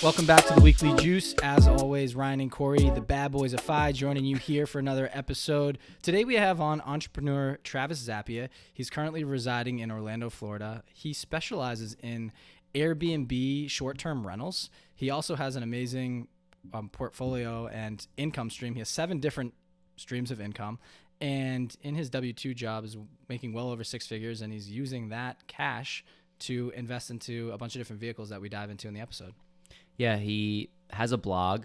Welcome back to the Weekly Juice. As always, Ryan and Corey, the bad boys of Phi, joining you here for another episode. Today we have on entrepreneur Travis Zappia. He's currently residing in Orlando, Florida. He specializes in Airbnb short-term rentals. He also has an amazing portfolio and income stream. He has 7 different streams of income. And in his W-2 job is making well over 6 figures, and he's using that cash to invest into a bunch of different vehicles that we dive into in the episode. Yeah, he has a blog,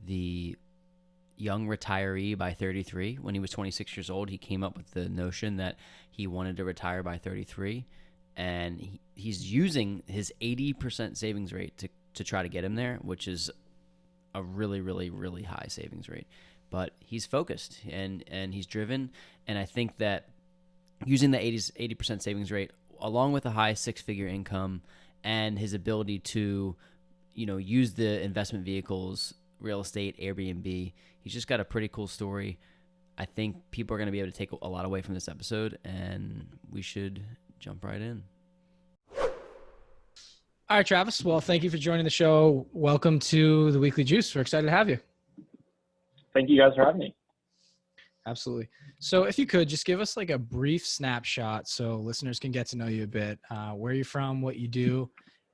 the Young Retiree by 33. When he was 26 years old, he came up with the notion that he wanted to retire by 33, and he's using his 80% savings rate to try to get him there, which is a really, really, really high savings rate. But he's focused and he's driven, and I think that using the 80% savings rate, along with a high 6-figure income and his ability to use the investment vehicles, real estate, Airbnb. He's just got a pretty cool story. I think people are going to be able to take a lot away from this episode, and we should jump right in. All right, Travis. Well, thank you for joining the show. Welcome to the Weekly Juice. We're excited to have you. Thank you guys for having me. Absolutely. So if you could just give us like a brief snapshot so listeners can get to know you a bit, where you're from, what you do,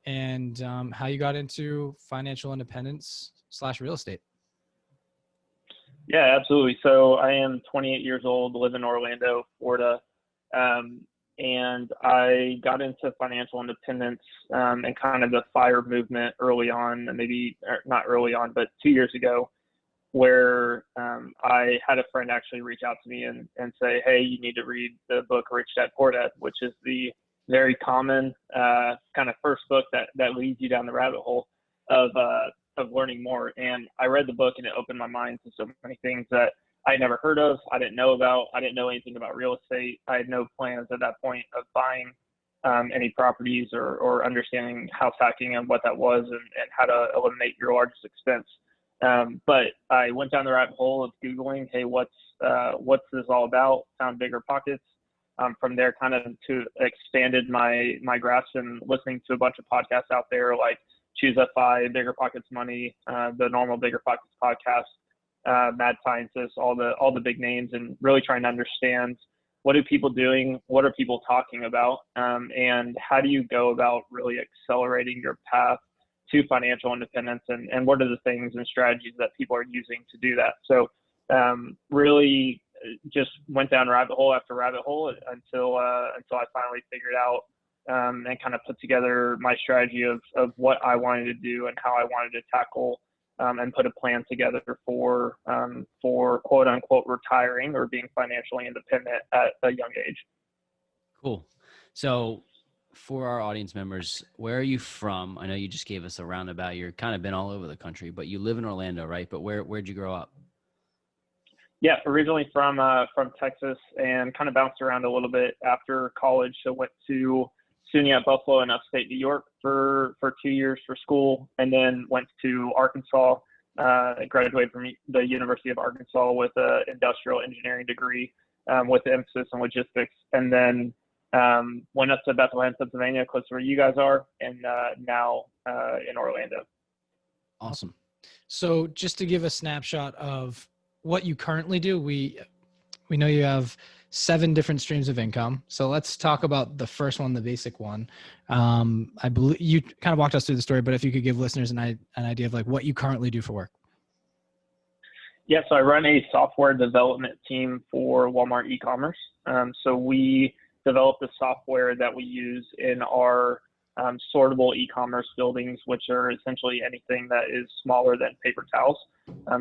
and how you got into financial independence / real estate. Yeah, absolutely. So I am 28 years old, live in Orlando, Florida. And I got into financial independence and kind of the FIRE movement early on, not early on, but 2 years ago, where I had a friend actually reach out to me and say, hey, you need to read the book Rich Dad Poor Dad, which is the very common kind of first book that leads you down the rabbit hole of learning more. And I read the book and it opened my mind to so many things that I had never heard of, I didn't know about. I didn't know anything about real estate. I had no plans at that point of buying any properties or understanding house hacking and what that was and how to eliminate your largest expense. But I went down the rabbit hole of Googling, hey, what's this all about? Found Bigger Pockets. From there, kind of to expanded my grasp and listening to a bunch of podcasts out there like Choose FI, Bigger Pockets Money, the normal Bigger Pockets podcast, Mad Scientists, all the big names, and really trying to understand what are people doing, what are people talking about, and how do you go about really accelerating your path to financial independence, and what are the things and strategies that people are using to do that. So really just went down rabbit hole after rabbit hole until I finally figured out and kind of put together my strategy of what I wanted to do and how I wanted to tackle and put a plan together for quote unquote retiring or being financially independent at a young age. Cool. So for our audience members, where are you from? I know you just gave us a roundabout. You're kind of been all over the country, but you live in Orlando, right? But where'd you grow up? Yeah, originally from Texas and kind of bounced around a little bit after college. So went to SUNY at Buffalo in upstate New York for 2 years for school, and then went to Arkansas. Graduated from the University of Arkansas with an industrial engineering degree with the emphasis on logistics, and then went up to Bethlehem, Pennsylvania, close to where you guys are, and now in Orlando. Awesome. So just to give a snapshot of what you currently do, we know you have 7 different streams of income. So let's talk about the first one, the basic one. I believe you kind of walked us through the story, but if you could give listeners an idea of like what you currently do for work. Yeah, so I run a software development team for Walmart e-commerce. So we develop the software that we use in our sortable e-commerce buildings, which are essentially anything that is smaller than paper towels.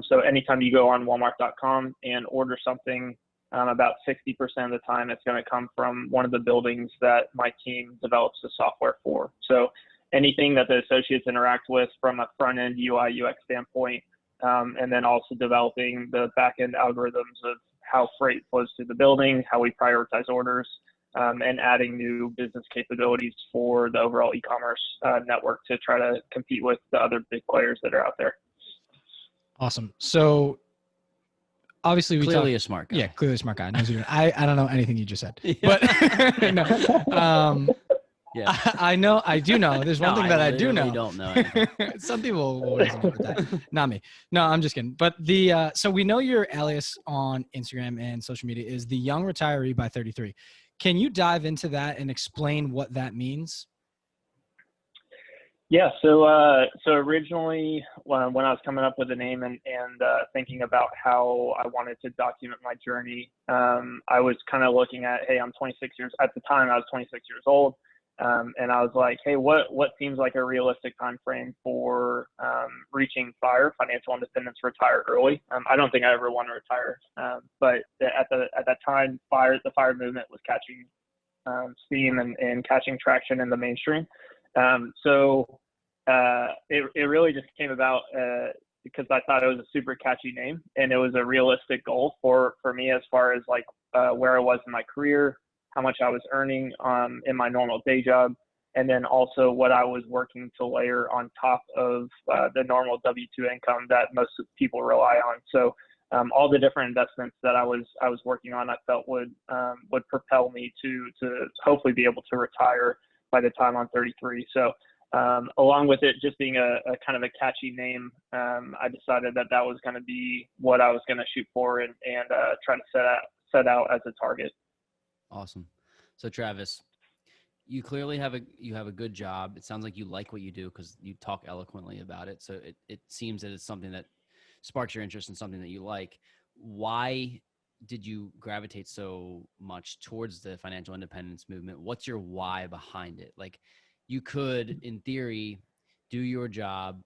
So anytime you go on Walmart.com and order something, about 60% of the time it's going to come from one of the buildings that my team develops the software for. So anything that the associates interact with from a front-end UI, UX standpoint, and then also developing the back-end algorithms of how freight flows through the building, how we prioritize orders, and adding new business capabilities for the overall e-commerce network to try to compete with the other big players that are out there. Awesome. So obviously we Clearly talked. a smart guy. Yeah, clearly a smart guy. Knows what you're doing. I don't know anything you just said, Yeah. but no. Yeah. I know. I do know. There's one No, thing that I do literally know. don't know anything. Some people will resonate with that. Not me. No, I'm just kidding. But so we know your alias on Instagram and social media is the Young Retiree by 33. Can you dive into that and explain what that means? Yeah, so originally when I was coming up with the name and thinking about how I wanted to document my journey, I was kind of looking at, hey, I'm 26 years at the time. I was 26 years old, and I was like, hey, what seems like a realistic time frame for reaching financial independence, retire early? I don't think I ever want to retire, but at that time, the fire movement was catching steam and catching traction in the mainstream. It really just came about because I thought it was a super catchy name and it was a realistic goal for me as far as like where I was in my career, how much I was earning in my normal day job, and then also what I was working to layer on top of the normal W-2 income that most people rely on. So all the different investments that I was working on, I felt would propel me to hopefully be able to retire by the time I'm 33. So along with it just being a kind of a catchy name, I decided that was going to be what I was going to shoot for and try to set out as a target. Awesome. So Travis, you clearly have a good job. It sounds like you like what you do because you talk eloquently about it. So it seems that it's something that sparks your interest in something that you like. Why did you gravitate so much towards the financial independence movement? What's your why behind it? Like, you could, in theory, do your job,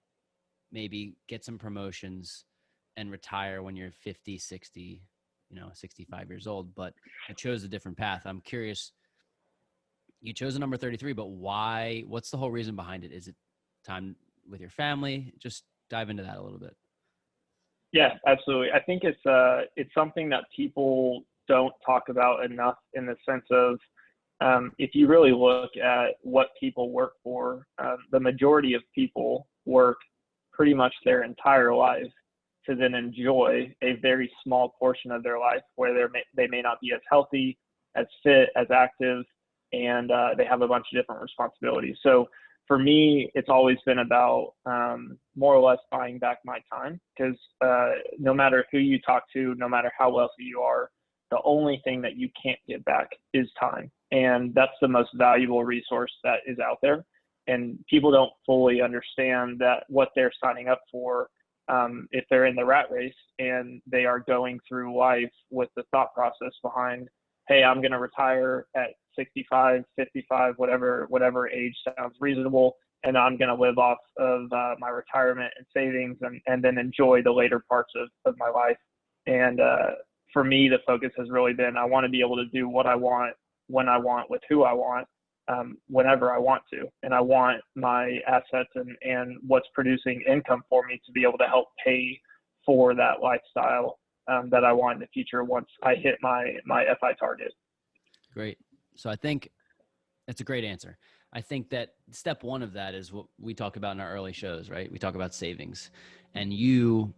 maybe get some promotions and retire when you're 50, 60, 65 years old, but you chose a different path. I'm curious, you chose a number 33, but why? What's the whole reason behind it? Is it time with your family? Just dive into that a little bit. Yeah, absolutely. I think it's something that people don't talk about enough in the sense of if you really look at what people work for, the majority of people work pretty much their entire life to then enjoy a very small portion of their life where they may not be as healthy, as fit, as active, and they have a bunch of different responsibilities. So for me, it's always been about more or less buying back my time because no matter who you talk to, no matter how wealthy you are, the only thing that you can't get back is time. And that's the most valuable resource that is out there. And people don't fully understand that what they're signing up for, if they're in the rat race and they are going through life with the thought process behind, hey, I'm going to retire at 65, 55, whatever age sounds reasonable. And I'm going to live off of my retirement and savings and then enjoy the later parts of my life. And for me, the focus has really been, I want to be able to do what I want, when I want, with who I want, whenever I want to. And I want my assets and what's producing income for me to be able to help pay for that lifestyle that I want in the future once I hit my FI target. Great. So I think that's a great answer. I think that step one of that is what we talk about in our early shows, right? We talk about savings, and you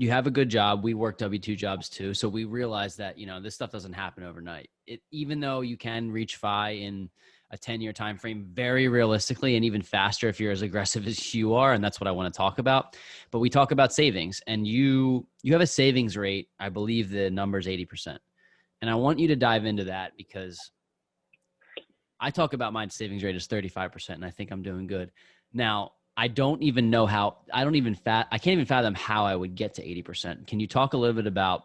have a good job. We work W-2 jobs too. So we realize that, this stuff doesn't happen overnight. Even though you can reach FI in a 10-year time frame very realistically, and even faster if you're as aggressive as you are, and that's what I want to talk about. But we talk about savings, and you have a savings rate, I believe the number is 80%. And I want you to dive into that because I talk about my savings rate as 35%, and I think I'm doing good. Now, I don't even know how, I can't even fathom how I would get to 80%. Can you talk a little bit about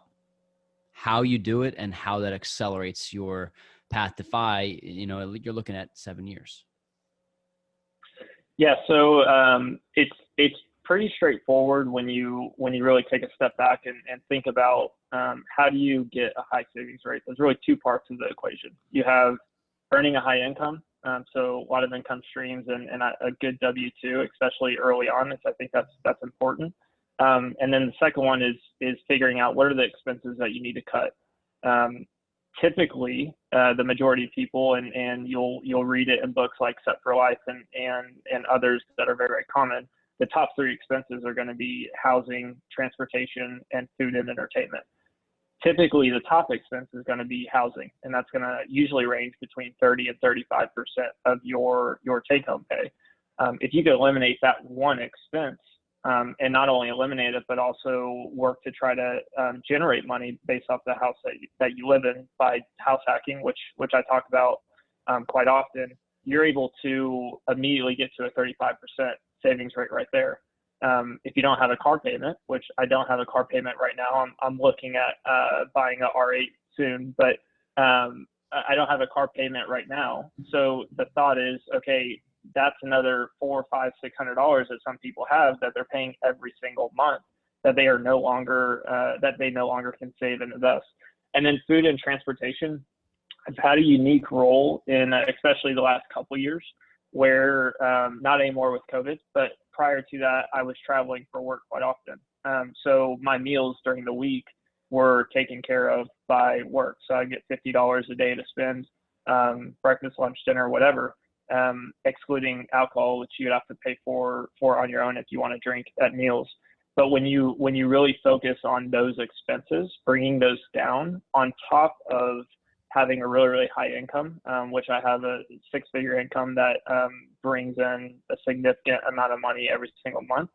how you do it and how that accelerates your path to FI? You're looking at 7 years. Yeah, so it's pretty straightforward when you really take a step back and think about how do you get a high savings rate. There's really two parts of the equation. You have earning a high income, so a lot of income streams and a good W-2, especially early on. I think that's important. And then the second one is figuring out what are the expenses that you need to cut. Typically, the majority of people, and you'll read it in books like Set for Life and others that are very, very common, the top three expenses are going to be housing, transportation, and food and entertainment. Typically, the top expense is going to be housing, and that's going to usually range between 30 and 35% of your take-home pay. If you could eliminate that one expense, and not only eliminate it, but also work to try to generate money based off the house that you live in by house hacking, which I talk about quite often, you're able to immediately get to a 35% savings rate right there. If you don't have a car payment, which I don't have a car payment right now, I'm looking at buying a R8 soon, but I don't have a car payment right now. So the thought is, okay, that's another $400, $500, $600 that some people have that they're paying every single month that they are no longer can save and invest. And then food and transportation, I've had a unique role in, especially the last couple of years, where not anymore with COVID, but prior to that, I was traveling for work quite often. So my meals during the week were taken care of by work. So I get $50 a day to spend, breakfast, lunch, dinner, whatever, excluding alcohol, which you'd have to pay for on your own if you want to drink at meals. But when you really focus on those expenses, bringing those down on top of having a really, really high income, which I have a 6-figure income that brings in a significant amount of money every single month.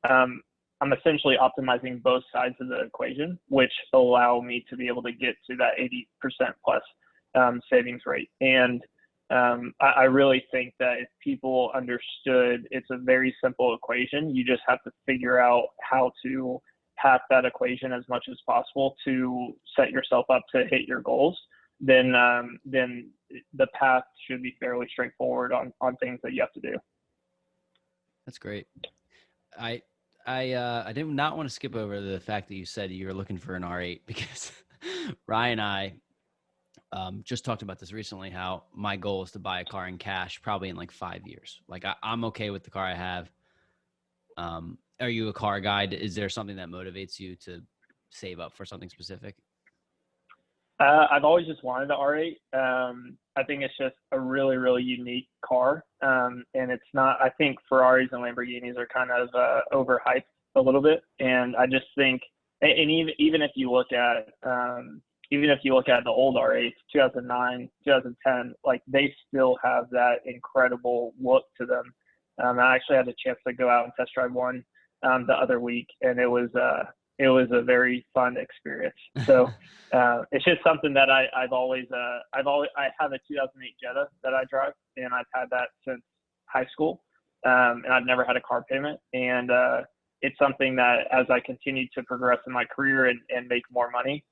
I'm essentially optimizing both sides of the equation, which allow me to be able to get to that 80% plus savings rate. And I really think that if people understood, it's a very simple equation. You just have to figure out how to hack that equation as much as possible to set yourself up to hit your goals. Then the path should be fairly straightforward on things that you have to do. That's great. I did not want to skip over the fact that you said you were looking for an R8 because Ryan and I just talked about this recently, how my goal is to buy a car in cash probably in like 5 years. Like I'm okay with the car I have. Are you a car guy? Is there something that motivates you to save up for something specific? I've always just wanted the R8. I think it's just a really, really unique car. And it's not, I think Ferraris and Lamborghinis are kind of overhyped a little bit. And I just think, and even if you look at the old R8s, 2009, 2010, like they still have that incredible look to them. I actually had a chance to go out and test drive one the other week, and it was a very fun experience. So it's just something that I have a 2008 Jetta that I drive, and I've had that since high school, and I've never had a car payment. And it's something that as I continue to progress in my career and make more money,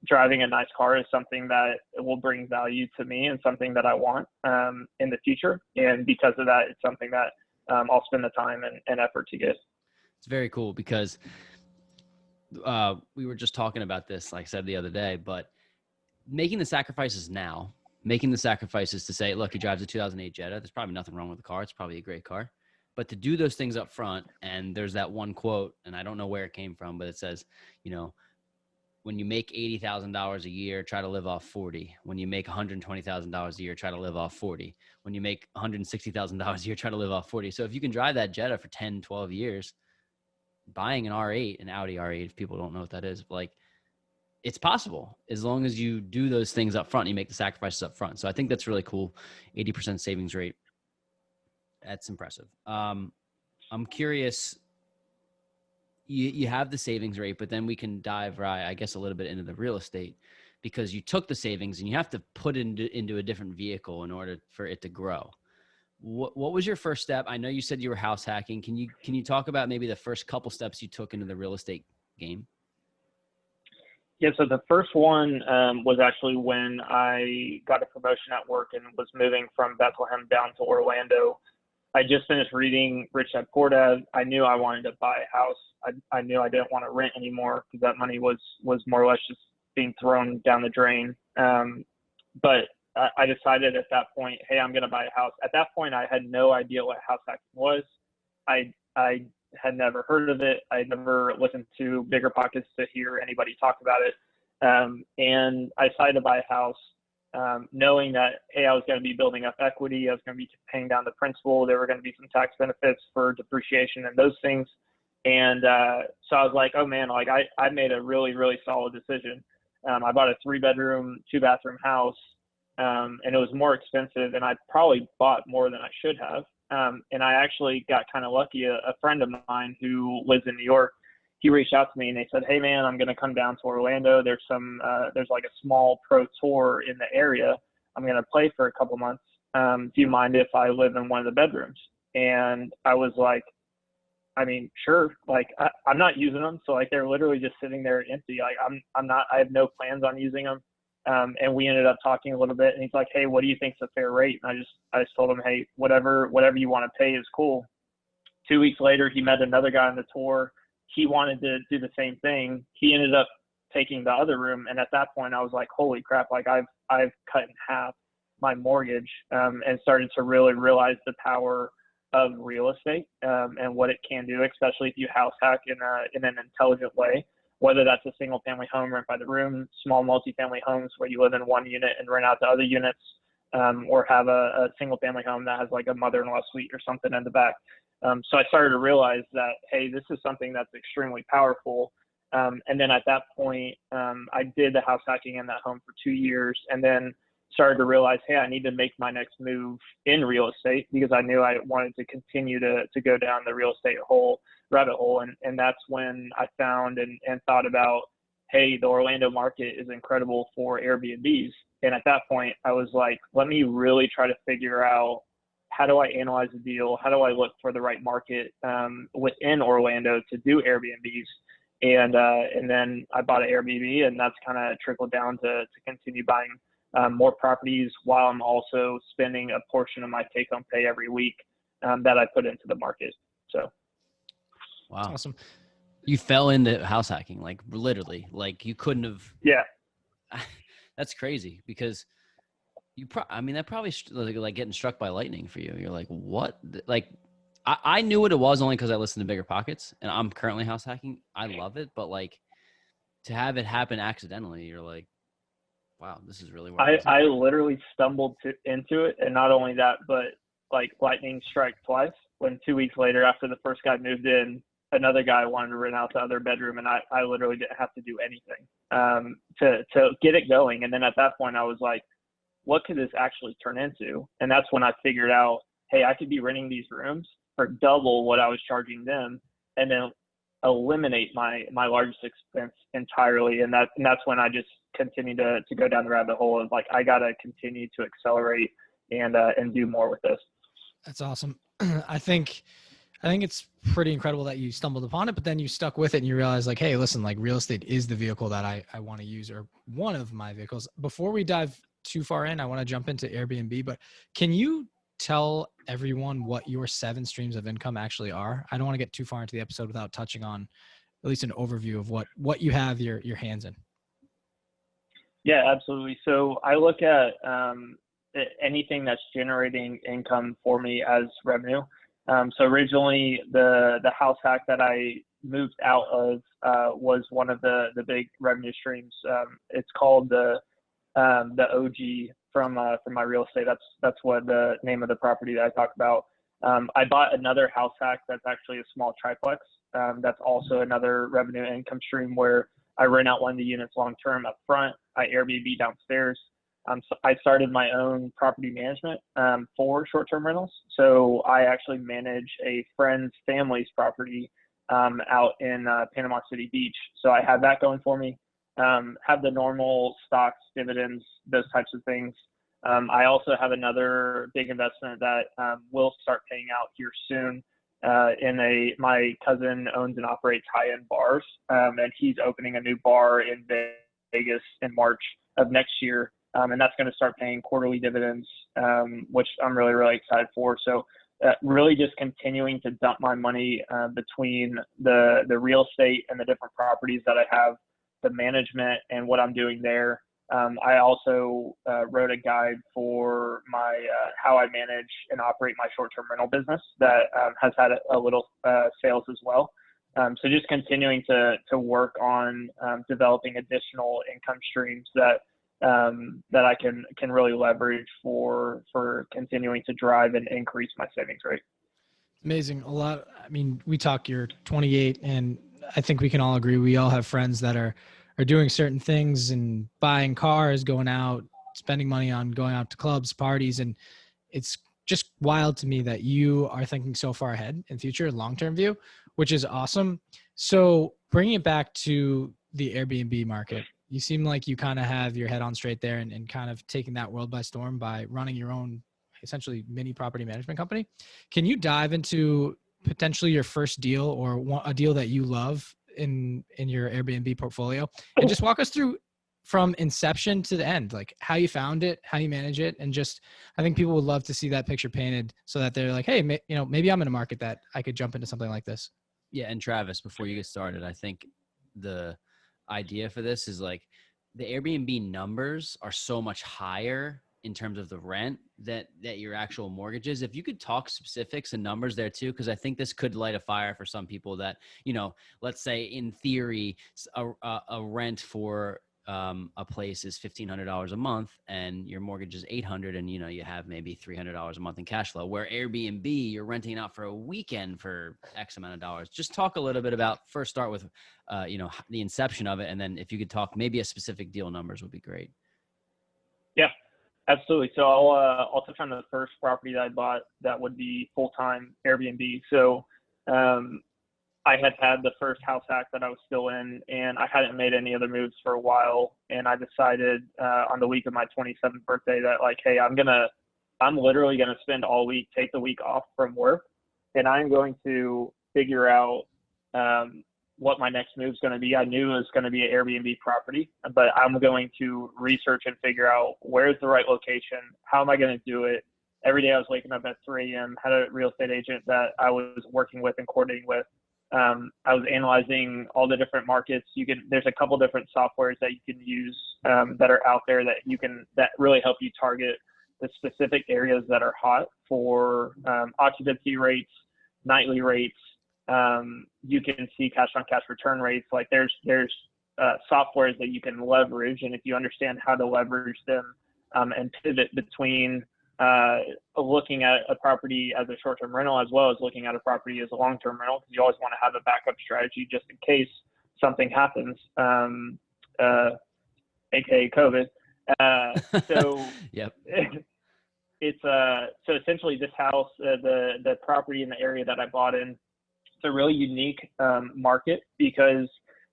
driving a nice car is something that will bring value to me and something that I want in the future. And because of that, it's something that I'll spend the time and effort to get. It's very cool because we were just talking about this, like I said the other day, but making the sacrifices now, making the sacrifices to say, look, he drives a 2008 Jetta. There's probably nothing wrong with the car. It's probably a great car. But to do those things up front, and there's that one quote, and I don't know where it came from, but it says, when you make $80,000 a year, try to live off 40. When you make $120,000 a year, try to live off 40. When you make $160,000 a year, try to live off 40. So if you can drive that Jetta for 10, 12 years, buying an R8, an Audi R8, if people don't know what that is, like it's possible as long as you do those things up front, you make the sacrifices up front. So I think that's really cool. 80% savings rate. That's impressive. I'm curious, you have the savings rate, but then we can dive right, I guess, a little bit into the real estate because you took the savings and you have to put it into a different vehicle in order for it to grow. What was your first step? I know you said you were house hacking. Can you talk about maybe the first couple steps you took into the real estate game? Yeah, so the first one was actually when I got a promotion at work and was moving from Bethlehem down to Orlando. I just finished reading Rich Dad Poor Dad. I knew I wanted to buy a house. I knew I didn't want to rent anymore because that money was more or less just being thrown down the drain. But I decided at that point, hey, I'm going to buy a house. At that point, I had no idea what house hacking was. I had never heard of it. I had never listened to Bigger Pockets to hear anybody talk about it. And I decided to buy a house. knowing that, hey, I was going to be building up equity, I was going to be paying down the principal, there were going to be some tax benefits for depreciation and those things. And so I was like, oh man, like I made a really, really solid decision. I bought a 3-bedroom, 2-bathroom house, and it was more expensive, and I probably bought more than I should have. And I actually got kind of lucky. A friend of mine who lives in New York, he reached out to me and they said, hey man, I'm going to come down to Orlando. There's like a small pro tour in the area. I'm going to play for a couple months. Do you mind if I live in one of the bedrooms? And I was like, I mean, sure. Like I'm not using them. So like, they're literally just sitting there empty. Like I have no plans on using them. And we ended up talking a little bit, and he's like, hey, what do you think's a fair rate? And I just told him, hey, whatever you want to pay is cool. 2 weeks later, he met another guy on the tour. He wanted to do the same thing. He ended up taking the other room. And at that point I was like, holy crap, like I've cut in half my mortgage, and started to really realize the power of real estate, and what it can do, especially if you house hack in an intelligent way, whether that's a single family home, rent by the room, small multifamily homes where you live in one unit and rent out to other units, or have a single family home that has like a mother-in-law suite or something in the back. So I started to realize that, hey, this is something that's extremely powerful. And then at that point, I did the house hacking in that home for 2 years, and then started to realize, hey, I need to make my next move in real estate, because I knew I wanted to continue to go down the real estate rabbit hole. And that's when I found and thought about, hey, the Orlando market is incredible for Airbnbs. And at that point, I was like, let me really try to figure out, how do I analyze a deal? How do I look for the right market within Orlando to do Airbnbs? And then I bought an Airbnb, and that's kind of trickled down to continue buying more properties, while I'm also spending a portion of my take-home pay every week that I put into the market. So, wow, that's awesome. You fell into house hacking, like literally, like you couldn't have. Yeah, that's crazy, because I mean, that probably like getting struck by lightning for you. You're like, what? Like, I knew what it was only because I listened to Bigger Pockets, and I'm currently house hacking. I love it, but like to have it happen accidentally, you're like, wow, this is really working. I literally stumbled into it, and not only that, but like lightning strike twice. When 2 weeks later, after the first guy moved in, another guy wanted to rent out the other bedroom, and I literally didn't have to do anything to get it going. And then at that point, I was like, what could this actually turn into? And that's when I figured out, hey, I could be renting these rooms for double what I was charging them, and then eliminate my largest expense entirely. And that's when I just continued to go down the rabbit hole of like, I got to continue to accelerate and do more with this. That's awesome. I think it's pretty incredible that you stumbled upon it, but then you stuck with it and you realize like, hey, listen, like real estate is the vehicle that I want to use, or one of my vehicles. Before we dive too far in, I want to jump into Airbnb, but can you tell everyone what your 7 streams of income actually are? I don't want to get too far into the episode without touching on at least an overview of what you have your hands in. Yeah, absolutely. So I look at anything that's generating income for me as revenue. So originally the house hack that I moved out of was one of the big revenue streams. It's called the OG from my real estate. That's what the name of the property that I talked about. I bought another house hack that's actually a small triplex. That's also another revenue income stream where I rent out one of the units long term up front. I Airbnb downstairs. So I started my own property management for short-term rentals. So I actually manage a friend's family's property out in Panama City Beach. So I have that going for me. Have the normal stocks, dividends, those types of things. I also have another big investment that will start paying out here soon. My cousin owns and operates high-end bars, and he's opening a new bar in Vegas in March of next year. And that's going to start paying quarterly dividends, which I'm really, really excited for. So really just continuing to dump my money between the real estate and the different properties that I have, the management and what I'm doing there. I also wrote a guide for my how I manage and operate my short-term rental business that has had a little sales as well. So just continuing to work on developing additional income streams that that I can really leverage for continuing to drive and increase my savings rate. Amazing. A lot. I mean, we talk, you're 28, and I think we can all agree. We all have friends that are doing certain things and buying cars, going out, spending money on going out to clubs, parties. And it's just wild to me that you are thinking so far ahead in future, long-term view, which is awesome. So bringing it back to the Airbnb market, you seem like you kind of have your head on straight there and kind of taking that world by storm by running your own essentially mini property management company. Can you dive into potentially your first deal or a deal that you love in your Airbnb portfolio, and just walk us through from inception to the end, like how you found it, how you manage it, and just, I think people would love to see that picture painted so that they're like, hey, maybe I'm in a market that I could jump into something like this. Yeah. And Travis, before you get started, I think the idea for this is like the Airbnb numbers are so much higher in terms of the rent that your actual mortgages. If you could talk specifics and numbers there too, because I think this could light a fire for some people that, let's say in theory, a rent for a place is $1,500 a month and your mortgage is $800, and you have maybe $300 a month in cash flow, where Airbnb, you're renting it out for a weekend for X amount of dollars. Just talk a little bit about, first start with the inception of it, and then if you could talk maybe a specific deal numbers would be great. Yeah, absolutely. So I'll touch on the first property that I bought that would be full-time Airbnb. So I had the first house hack that I was still in, and I hadn't made any other moves for a while. And I decided on the week of my 27th birthday that, like, hey, I'm literally gonna spend all week, take the week off from work, and I'm going to figure out what my next move is going to be. I knew it was going to be an Airbnb property, but I'm going to research and figure out where's the right location. How am I going to do it? Every day I was waking up at 3 a.m., had a real estate agent that I was working with and coordinating with. I was analyzing all the different markets. There's a couple different softwares that you can use that are out there that really help you target the specific areas that are hot for occupancy rates, nightly rates. You can see cash on cash return rates. Like there's softwares that you can leverage, and if you understand how to leverage them and pivot between looking at a property as a short-term rental as well as looking at a property as a long-term rental, because you always want to have a backup strategy just in case something happens, aka COVID. So yep. It's so essentially this house, the property in the area that I bought in, it's a really unique market because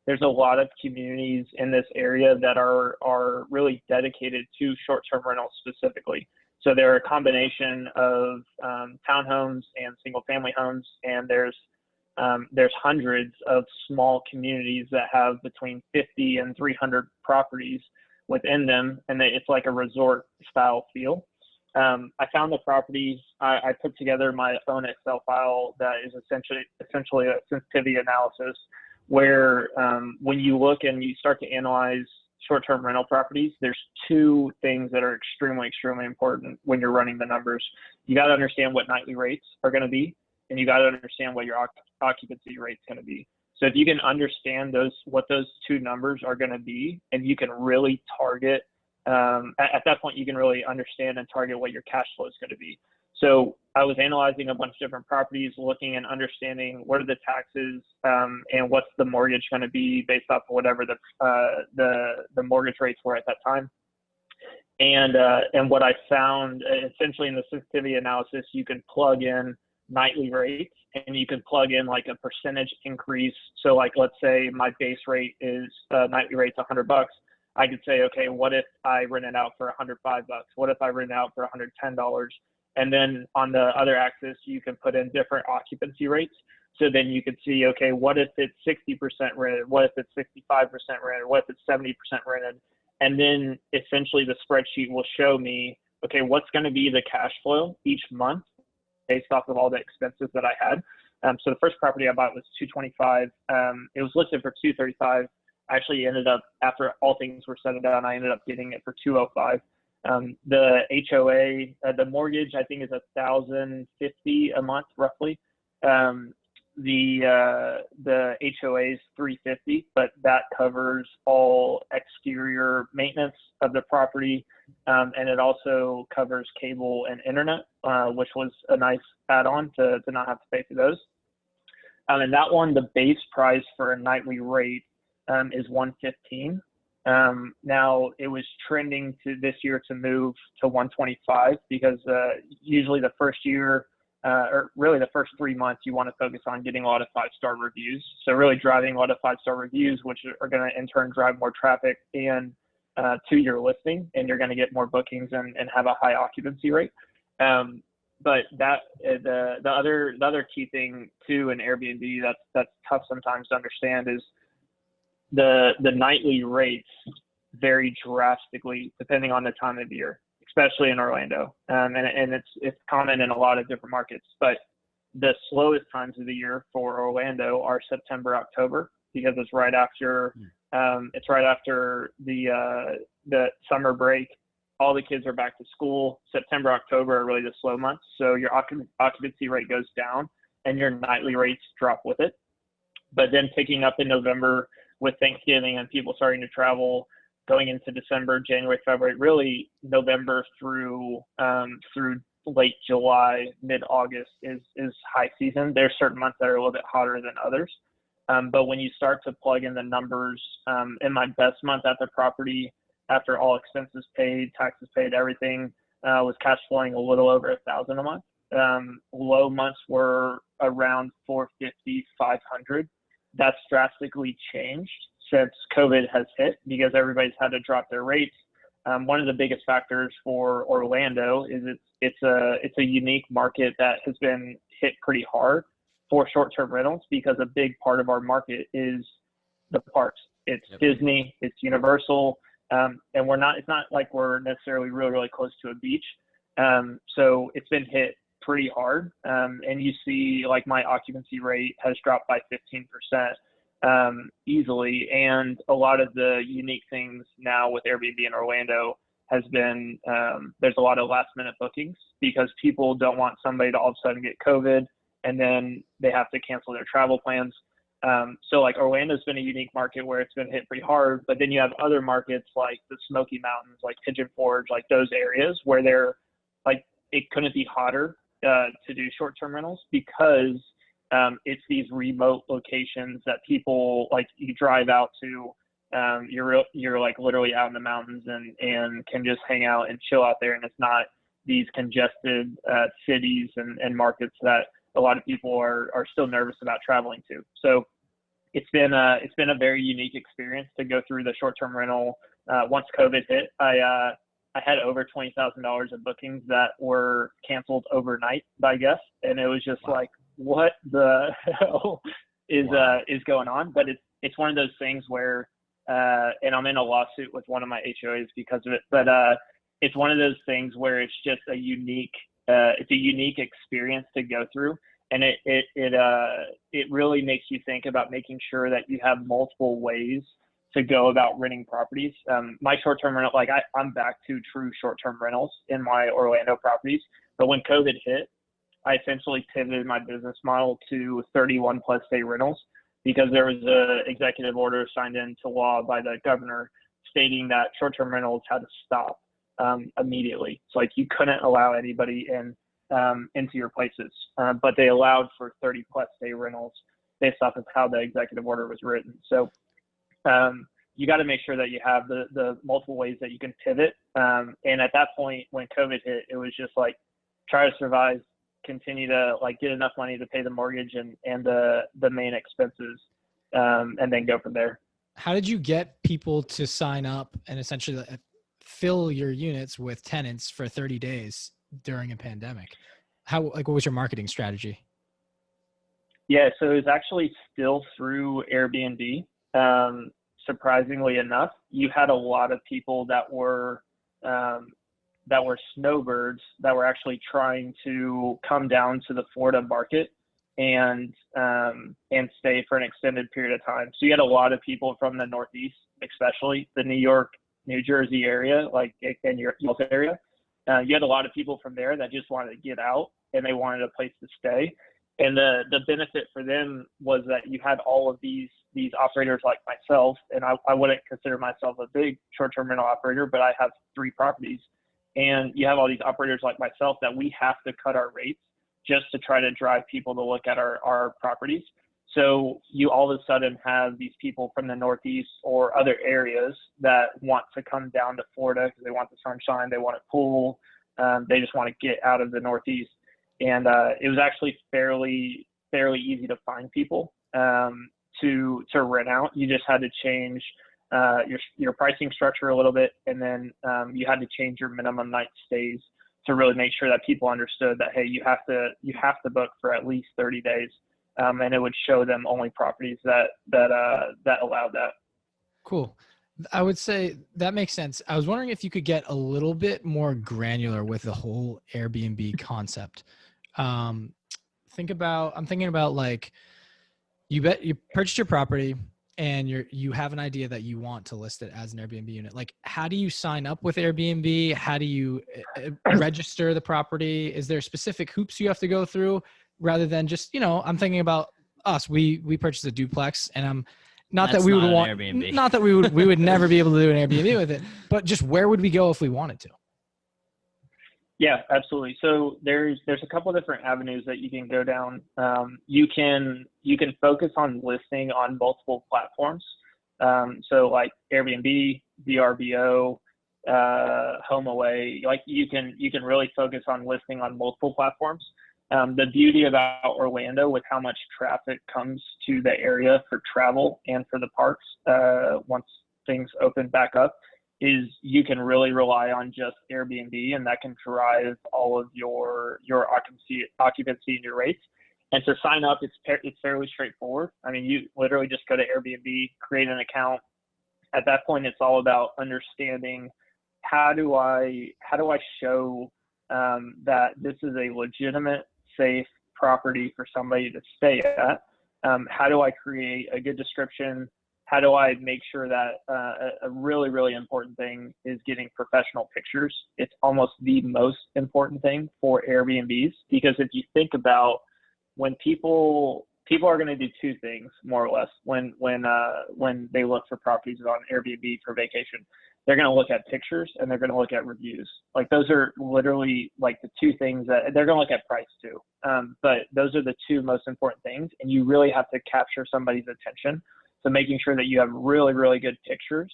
there's a lot of communities in this area that are really dedicated to short-term rentals specifically. So they're a combination of townhomes and single-family homes, and there's hundreds of small communities that have between 50 and 300 properties within them, and it's like a resort-style feel. I found the properties. I put together my own Excel file that is essentially a sensitivity analysis, where when you look and you start to analyze short-term rental properties, there's two things that are extremely, extremely important when you're running the numbers. You got to understand what nightly rates are going to be, and you got to understand what your occupancy rate is going to be. So if you can understand what those two numbers are going to be, and you can really target, at that point, you can really understand and target what your cash flow is going to be. So I was analyzing a bunch of different properties, looking and understanding what are the taxes and what's the mortgage going to be based off of whatever the mortgage rates were at that time. And what I found, essentially in the sensitivity analysis, you can plug in nightly rates and you can plug in like a percentage increase. So like, let's say my base rate is nightly rate's $100. I could say, okay, what if I rent it out for $105? What if I rent it out for $110? And then on the other axis, you can put in different occupancy rates. So then you could see, okay, what if it's 60% rented? What if it's 65% rented? What if it's 70% rented? And then essentially the spreadsheet will show me, okay, what's going to be the cash flow each month based off of all the expenses that I had. So the first property I bought was $225. It was listed for $235. I actually ended up, after all things were said and done, I ended up getting it for $205. The HOA, the mortgage, I think is $1,050 a month roughly. the HOA is $350, but that covers all exterior maintenance of the property, and it also covers cable and internet, which was a nice add-on to not have to pay for those. And that one, the base price for a nightly rate is $115. Now it was trending to this year to move to $125 because usually the first year, or really the first 3 months, you want to focus on getting a lot of 5-star reviews. So really driving a lot of 5-star reviews, which are going to in turn drive more traffic and to your listing, and you're going to get more bookings and have a high occupancy rate. But that the other key thing too in Airbnb that's tough sometimes to understand is the nightly rates vary drastically depending on the time of year, especially in Orlando, and it's common in a lot of different markets. But the slowest times of the year for Orlando are September, October, because it's right after the summer break. All the kids are back to school. September, October are really the slow months. So your occupancy rate goes down and your nightly rates drop with it. But then picking up in November with Thanksgiving and people starting to travel, going into December, January, February, really November through late July, mid-August is high season. There's certain months that are a little bit hotter than others. But when you start to plug in the numbers, in my best month at the property, after all expenses paid, taxes paid, everything, was cash flowing a little over $1,000 a month. Low months were around $450, $500. That's drastically changed since COVID has hit because everybody's had to drop their rates. One of the biggest factors for Orlando is it's a unique market that has been hit pretty hard for short-term rentals because a big part of our market is the parks. It's Disney, it's Universal. And it's not like we're necessarily really, really close to a beach. So it's been hit pretty hard. And you see like my occupancy rate has dropped by 15% easily. And a lot of the unique things now with Airbnb in Orlando has been, there's a lot of last minute bookings because people don't want somebody to all of a sudden get COVID and then they have to cancel their travel plans. So like Orlando's been a unique market where it's been hit pretty hard, but then you have other markets like the Smoky Mountains, like Pigeon Forge, like those areas where they're like, it couldn't be hotter to do short-term rentals because it's these remote locations that people like you drive out to, you're like literally out in the mountains and can just hang out and chill out there. And it's not these congested cities and markets that a lot of people are still nervous about traveling to. So it's been a very unique experience to go through the short-term rental. Once COVID hit, I had over $20,000 of bookings that were canceled overnight by guests, and it was just like, what the hell is going on? But it's one of those things where, and I'm in a lawsuit with one of my HOAs because of it. But it's one of those things where it's just a unique experience to go through, and it really makes you think about making sure that you have multiple ways to go about renting properties. My short-term rental, like I'm back to true short-term rentals in my Orlando properties, but when COVID hit, I essentially pivoted my business model to 31 plus day rentals because there was an executive order signed into law by the governor stating that short-term rentals had to stop immediately. It's like you couldn't allow anybody into your places, but they allowed for 30 plus day rentals based off of how the executive order was written. So you got to make sure that you have the multiple ways that you can pivot. And at that point, when COVID hit, it was just like try to survive, continue to like get enough money to pay the mortgage and the main expenses, and then go from there. How did you get people to sign up and essentially fill your units with tenants for 30 days during a pandemic? What was your marketing strategy? Yeah, so it was actually still through Airbnb. Surprisingly enough, you had a lot of people that were snowbirds that were actually trying to come down to the Florida market and stay for an extended period of time. So you had a lot of people from the Northeast, especially the New York, New Jersey area, like in your area. You had a lot of people from there that just wanted to get out and they wanted a place to stay. And the benefit for them was that you had all of these operators like myself, and I wouldn't consider myself a big short-term rental operator, but I have 3 properties. And you have all these operators like myself that we have to cut our rates just to try to drive people to look at our properties. So you all of a sudden have these people from the Northeast or other areas that want to come down to Florida because they want the sunshine, they want a pool, they just want to get out of the Northeast. And it was actually fairly easy to find people to rent out. You just had to change your pricing structure a little bit, and then you had to change your minimum night stays to really make sure that people understood that, hey, you have to book for at least 30 days, and it would show them only properties that allowed that. Cool. I would say that makes sense. I was wondering if you could get a little bit more granular with the whole Airbnb concept. I'm thinking about like you purchased your property and you have an idea that you want to list it as an Airbnb unit. Like, how do you sign up with Airbnb? How do you register the property? Is there specific hoops you have to go through rather than just, I'm thinking about us. We purchased a duplex, and not that we would want Airbnb. Not that we would never be able to do an Airbnb with it, but just where would we go if we wanted to? Yeah, absolutely. So there's a couple of different avenues that you can go down. You can focus on listing on multiple platforms. So like Airbnb, VRBO, HomeAway. Like you can really focus on listing on multiple platforms. The beauty about Orlando with how much traffic comes to the area for travel and for the parks once things open back up is you can really rely on just Airbnb, and that can drive all of your occupancy and your rates. And to sign up, it's fairly straightforward. I mean, you literally just go to Airbnb, create an account. At that point, it's all about understanding how do I show that this is a legitimate, safe property for somebody to stay at. How do I create a good description? How do I make sure that a really, really important thing is getting professional pictures? It's almost the most important thing for Airbnbs, because if you think about when people are going to do 2 things more or less when they look for properties on Airbnb for vacation. They're going to look at pictures and they're going to look at reviews. Like those are literally like the 2 things that they're going to look at price too. But those are the 2 most important things, and you really have to capture somebody's attention. So making sure that you have really, really good pictures,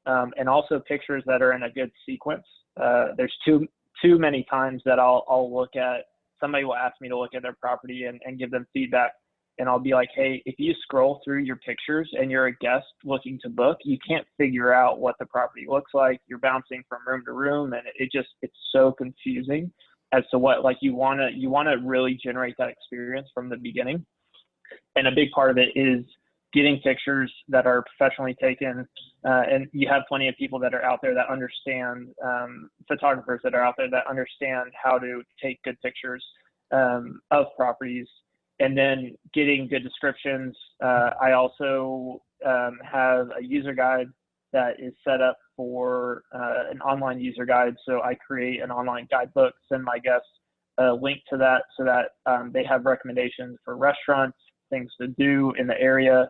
and also pictures that are in a good sequence. There's too many times that I'll look at, somebody will ask me to look at their property and give them feedback. And I'll be like, hey, if you scroll through your pictures and you're a guest looking to book, you can't figure out what the property looks like. You're bouncing from room to room, and it's so confusing as to what, like, you want to really generate that experience from the beginning. And a big part of it is getting pictures that are professionally taken, and you have plenty of people that are out there that understand, photographers that are out there that understand how to take good pictures of properties, and then getting good descriptions. I also have a user guide that is set up for an online user guide. So I create an online guidebook, send my guests a link to that so that they have recommendations for restaurants, things to do in the area.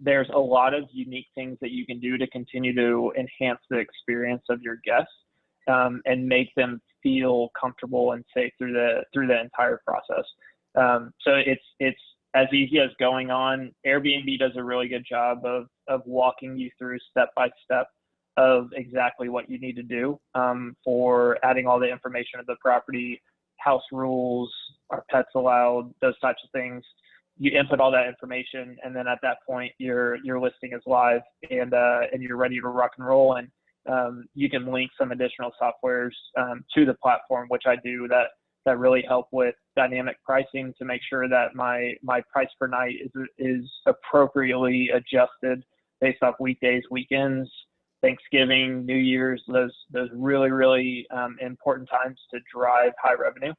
There's a lot of unique things that you can do to continue to enhance the experience of your guests and make them feel comfortable and safe through the entire process. So it's as easy as going on. Airbnb does a really good job of walking you through step by step of exactly what you need to do for adding all the information of the property, house rules, are pets allowed, those types of things. You input all that information, and then at that point, your listing is live, and you're ready to rock and roll. And you can link some additional softwares to the platform, which I do, that really help with dynamic pricing to make sure that my price per night is appropriately adjusted based off weekdays, weekends, Thanksgiving, New Year's, those really, really important times to drive high revenue.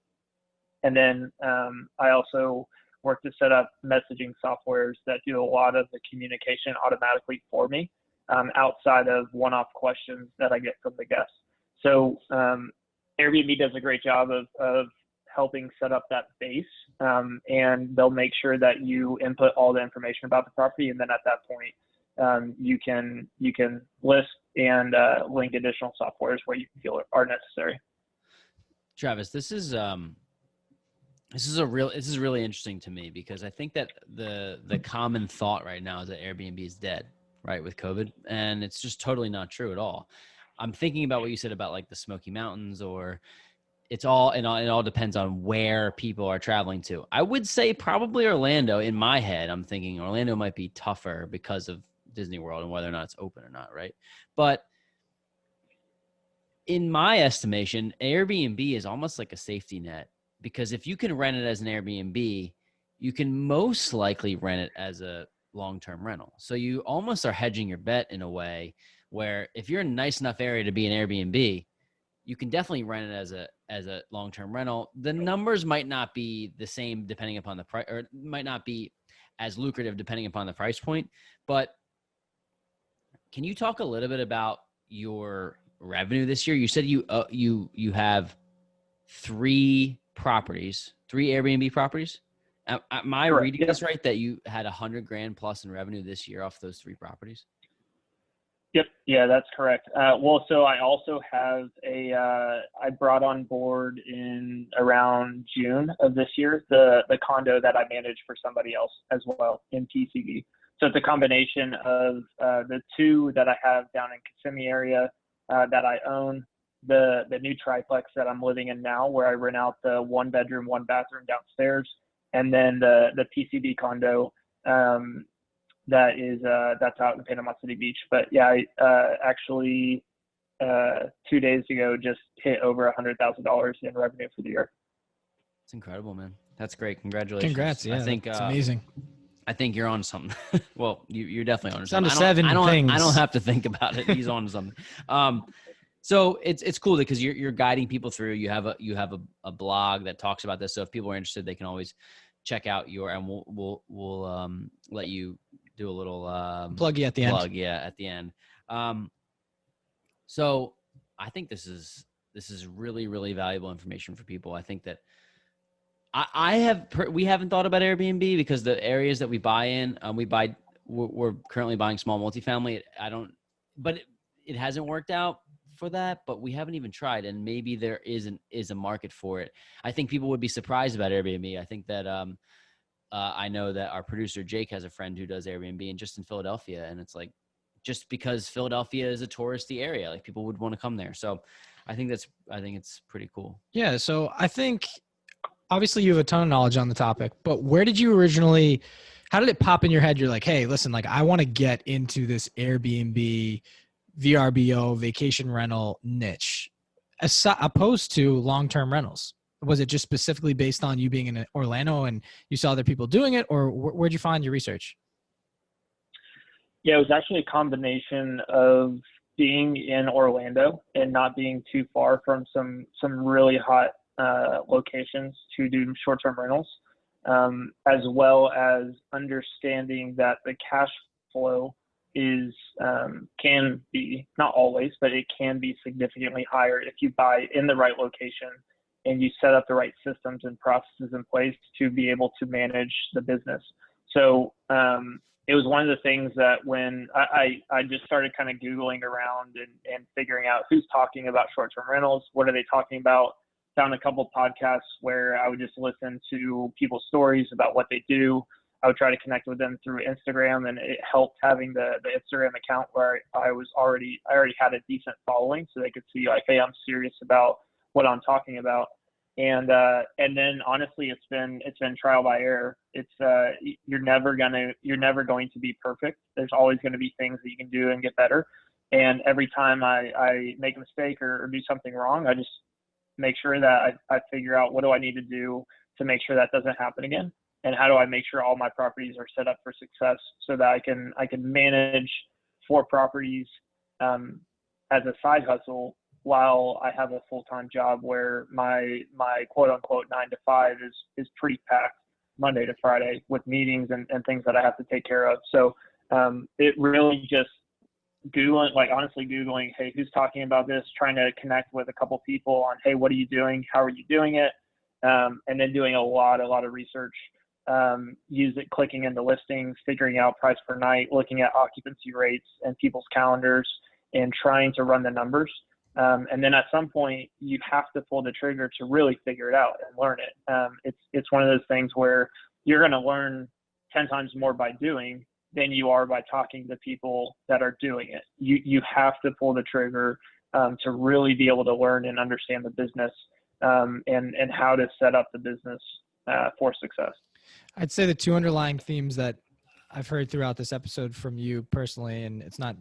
And then I also work to set up messaging softwares that do a lot of the communication automatically for me outside of one-off questions that I get from the guests. So Airbnb does a great job of helping set up that base, and they'll make sure that you input all the information about the property, and then at that point, you can list and link additional softwares where you feel are necessary. Travis, this is really interesting to me, because I think that the common thought right now is that Airbnb is dead, right, with COVID, and it's just totally not true at all. I'm thinking about what you said about like the Smoky Mountains, or it all depends on where people are traveling to. I would say probably Orlando. In my head, I'm thinking Orlando might be tougher because of Disney World and whether or not it's open or not, right? But in my estimation, Airbnb is almost like a safety net, because if you can rent it as an Airbnb, you can most likely rent it as a long-term rental. So you almost are hedging your bet in a way where if you're in a nice enough area to be an Airbnb, you can definitely rent it as a long-term rental. The numbers might not be the same depending upon the price, or might not be as lucrative depending upon the price point. But can you talk a little bit about your revenue this year? You said you have three Airbnb properties. Am I Correct. reading this right, that you had $100,000 plus in revenue this year off those three properties? Yep. Yeah, that's correct. Well, so I also have I brought on board in around June of this year, the condo that I manage for somebody else as well in PCB. So it's a combination of the two that I have down in Kissimmee area that I own, the new triplex that I'm living in now, where I rent out the 1-bedroom, 1-bathroom downstairs, and then the PCB condo that's out in Panama City Beach. But yeah, I actually 2 days ago just hit over $100,000 in revenue for the year. It's incredible, man. That's great. Congratulations. Congrats. Yeah, I think it's amazing. I think you're on something. Well, you're definitely on It's something. down to seven things. I don't have to think about it. He's on something. So it's cool because you're guiding people through. You have a blog that talks about this. So if people are interested, they can always check out and we'll let you do a little Plug you at the end. At the end. So I think this is really, really valuable information for people. I think that we haven't thought about Airbnb because the areas that we buy in, we're currently buying small multifamily. But it hasn't worked out for that, but we haven't even tried, and maybe there is a market for it. I think people would be surprised about Airbnb. I think that I know that our producer Jake has a friend who does Airbnb, and just in Philadelphia, and it's like, just because Philadelphia is a touristy area, like people would want to come there. So I think it's pretty cool. Yeah. So I think obviously you have a ton of knowledge on the topic, but how did it pop in your head? You're like, hey, listen, like I want to get into this Airbnb, VRBO, vacation rental niche, opposed to long-term rentals. Was it just specifically based on you being in Orlando and you saw other people doing it, or where'd you find your research? Yeah, it was actually a combination of being in Orlando and not being too far from some really hot locations to do short-term rentals, as well as understanding that the cash flow can be, not always, but it can be significantly higher if you buy in the right location and you set up the right systems and processes in place to be able to manage the business. So it was one of the things that when I just started kind of Googling around and figuring out who's talking about short-term rentals, what are they talking about, found a couple of podcasts where I would just listen to people's stories about what they do. I would try to connect with them through Instagram, and it helped having the Instagram account where I already had a decent following, so they could see like, hey, I'm serious about what I'm talking about. And then honestly, it's been trial by error. It's you're never going to be perfect. There's always going to be things that you can do and get better. And every time I make a mistake or do something wrong, I just make sure that I figure out what do I need to do to make sure that doesn't happen again. And how do I make sure all my properties are set up for success so that I can manage 4 properties as a side hustle while I have a full-time job where my quote unquote 9 to 5 is pretty packed Monday to Friday with meetings and things that I have to take care of. So it really just Googling, hey, who's talking about this, trying to connect with a couple people on, hey, what are you doing? How are you doing it? and then doing a lot of research, clicking into listings, figuring out price per night, looking at occupancy rates and people's calendars, and trying to run the numbers. And then at some point, you have to pull the trigger to really figure it out and learn it. It's one of those things where you're going to learn 10 times more by doing than you are by talking to people that are doing it. You have to pull the trigger to really be able to learn and understand the business, and how to set up the business for success. I'd say the two underlying themes that I've heard throughout this episode from you personally, and it's not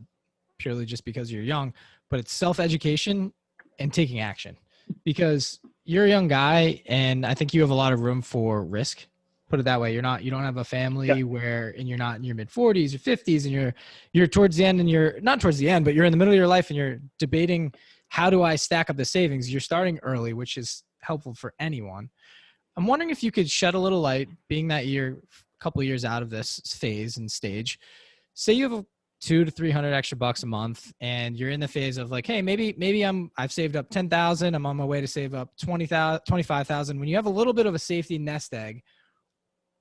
purely just because you're young, but it's self-education and taking action, because you're a young guy and I think you have a lot of room for risk. Put it that way. You don't have a family and you're not in your mid 40s or 50s, and you're towards the end, and you're not towards the end, but you're in the middle of your life and you're debating, how do I stack up the savings? You're starting early, which is helpful for anyone. I'm wondering if you could shed a little light, being that you're a couple of years out of this phase and stage. Say you have $200 to $300 extra bucks a month, and you're in the phase of like, hey, maybe I've saved up 10,000. I'm on my way to save up 20,000, 25,000. When you have a little bit of a safety nest egg,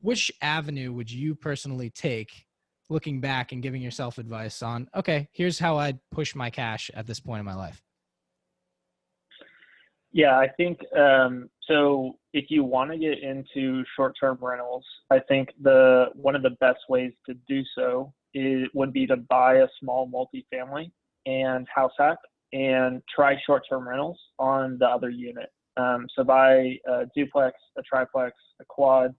which avenue would you personally take, looking back and giving yourself advice on, okay, here's how I'd push my cash at this point in my life? Yeah, I think so. If you want to get into short-term rentals, I think one of the best ways to do so would be to buy a small multifamily and house hack and try short-term rentals on the other unit. So buy a duplex, a triplex, a quad,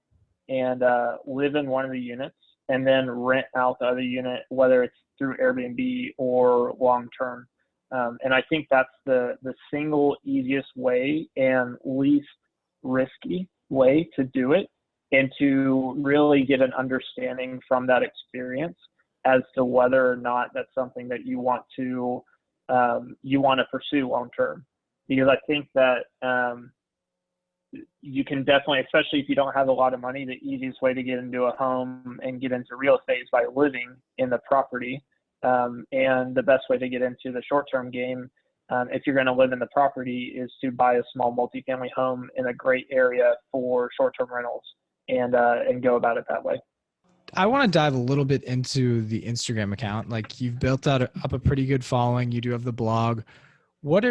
and live in one of the units, and then rent out the other unit, whether it's through Airbnb or long-term. And I think that's the single easiest way and least risky way to do it, and to really get an understanding from that experience as to whether or not that's something that you want to pursue long term. Because I think that you can definitely, especially if you don't have a lot of money, the easiest way to get into a home and get into real estate is by living in the property. And the best way to get into the short-term game, if you're going to live in the property, is to buy a small multifamily home in a great area for short-term rentals, and go about it that way. I want to dive a little bit into the Instagram account. Like, you've built up a pretty good following. You do have the blog. What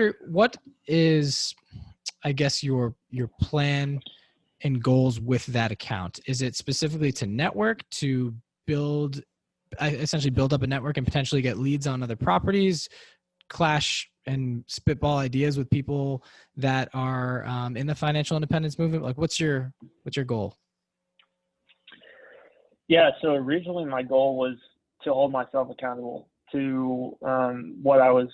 is, I guess, your plan and goals with that account? Is it specifically to network, to essentially build up a network and potentially get leads on other properties, clash and spitball ideas with people that are in the financial independence movement? Like, what's your goal? Yeah, so originally my goal was to hold myself accountable to what I was